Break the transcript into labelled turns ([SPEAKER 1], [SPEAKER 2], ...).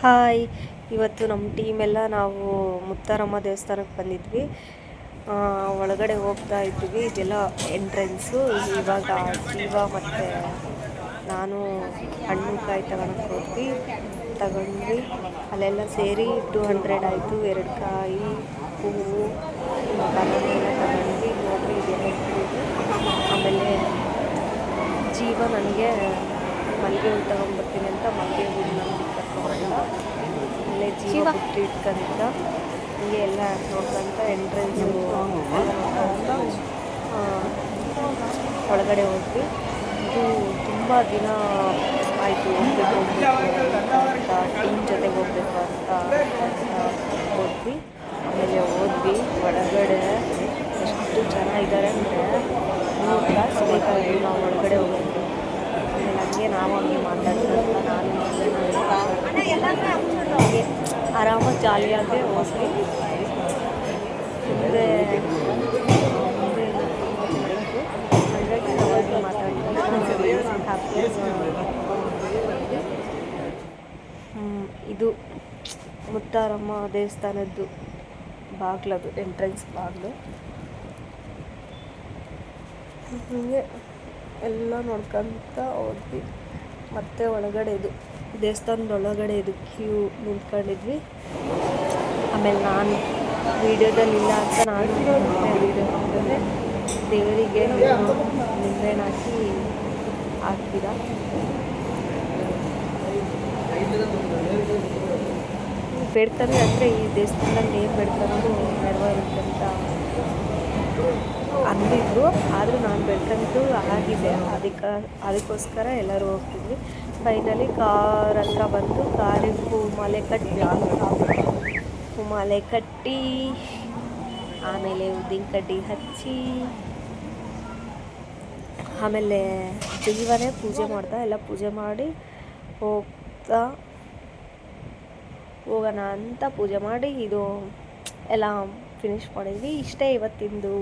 [SPEAKER 1] Hi, ಇವತ್ತು ನಮ್ಮ ಟೀಮೆಲ್ಲ ನಾವು ಮುತ್ತಾರಮ್ಮ ದೇವಸ್ಥಾನಕ್ಕೆ ಬಂದಿದ್ವಿ. ಒಳಗಡೆ ಹೋಗ್ತಾ ಇದ್ವಿ. ಇದೆಲ್ಲ ಎಂಟ್ರೆನ್ಸು. ಇವಾಗ ಶಿವ ಮತ್ತು ನಾನು ಹಣ್ಣು ಕಾಯಿ ತಗೊಂಡ್ವಿ. ಅಲ್ಲೆಲ್ಲ ಸೇರಿ 200 ಆಯಿತು. 2 ಕಾಯಿ, ಹೂವು, ಬನಾನ ಎಲ್ಲ ತಗೊಂಡ್ವಿ. ನೋಡ್ರಿ ಇದೆಲ್ಲ ಇಟ್ಟಿದ್ದು. ಆಮೇಲೆ ಜೀವ ನನಗೆ ಮಲ್ಲಿಗೆ ಹೂವು ತಗೊಂಡ್ಬರ್ತೀನಿ ಅಂತ ಮಲ್ಲಿಗೆ ಹೂವು ನಂಬಿ ಕರ್ಕೊಂಡ್ಬಂದ. ಆಮೇಲೆ ಜೀವ ಬಿಟ್ಟು ಇಟ್ಕೊಂತ ಹೀಗೆ ಎಲ್ಲ ನೋಡ್ಕೊಂತ ಎಂಟ್ರೆನ್ಸು ನೋಡ್ಕೊಂತ ಒಳಗಡೆ ಹೋದ್ವಿ. ಇದು ತುಂಬ ದಿನ ಆಯಿತು ಹೋಗ್ಬೇಕು ಅಂತ ಟೀಮ್ ಜೊತೆಗೆ ಹೋಗ್ಬೇಕು ಅಂತ ಹೋದ್ವಿ. ಆಮೇಲೆ ಹೋದ್ವಿ. ಒಳಗಡೆ ಎಷ್ಟು ಜನ ಇದ್ದಾರೆ ಅಂದರೆ 3 ತಾಸು ಬೇಕಾಯಿತು ನಾವು ಒಳಗಡೆ ಹೋಗೋದು. ಆಮೇಲೆ ಹಂಗೆ ನಾವು ಹಂಗೆ ಮಾತಾಡ್ಕೊಂತ ನಾನು ಹಂಗೆ ಆರಾಮಾಗಿ ಜಾಲಿಯಾಗಿ ಹೋದ್ವಿ. ಮುಂದೆ ಹಾಗಾಗಿ ನಾವು ಮಾತಾಡ್ಕೊಂಡು ಇದು ಮುತ್ತಾರಮ್ಮ ದೇವಸ್ಥಾನದ್ದು ಬಾಗಿಲದು, ಎಂಟ್ರೆನ್ಸ್ ಬಾಗಿಲು. ಹೀಗೆ ಎಲ್ಲ ನೋಡ್ಕೊಂತ ಹೋದ್ವಿ. ಮತ್ತೆ ಒಳಗಡೆ ಇದು ದೇವಸ್ಥಾನದ ಒಳಗಡೆ ಇದು ಕ್ಯೂ ನಿಂತ್ಕೊಂಡಿದ್ವಿ. ಆಮೇಲೆ ನಾನು ವೀಡಿಯೋದಲ್ಲಿಲ್ಲ ಅಂತ ನಾನು ವೀಡಿಯೋ ಮಾಡಿದ್ರೆ ದೇವರಿಗೆ ನಿಂಬೆಹಣ್ಣು ಹಾಕ್ತೀರ. ಬೇಡ್ಕೊಂಡ್ರೆ ಅಂದರೆ ಈ ದೇವಸ್ಥಾನದಲ್ಲಿ ಏನು ಬೇಡ್ಕೊಂಡು ನೆರವೇರುತ್ತೆ ಅಂತ ಅಂದಿದ್ರು. ಆದರೂ ನಾನು ಬೇಡ್ಕೊಂಡು ಆಗಿದೆ. ಅದಕ್ಕೋಸ್ಕರ ಎಲ್ಲರೂ ಹೋಗ್ತಿದ್ವಿ. ಫೈನಲಿ ಕಾರ್ ಹತ್ರ ಬಂದು ಕಾರಿಗೆ ಹೂ ಮಾಲೆ ಕಟ್ಟಿ ಆಮೇಲೆ ಉದ್ದಿನ ಕಡ್ಡಿ ಹಚ್ಚಿ ಆಮೇಲೆ ಜೀವನೇ ಪೂಜೆ ಮಾಡ್ದ. ಎಲ್ಲ ಪೂಜೆ ಮಾಡಿ ಹೋಗೋಣ ಅಂತ ಪೂಜೆ ಮಾಡಿ ಇದು ಎಲ್ಲ ಫಿನಿಶ್ ಮಾಡಿದ್ವಿ. ಇಷ್ಟೇ ಇವತ್ತಿಂದು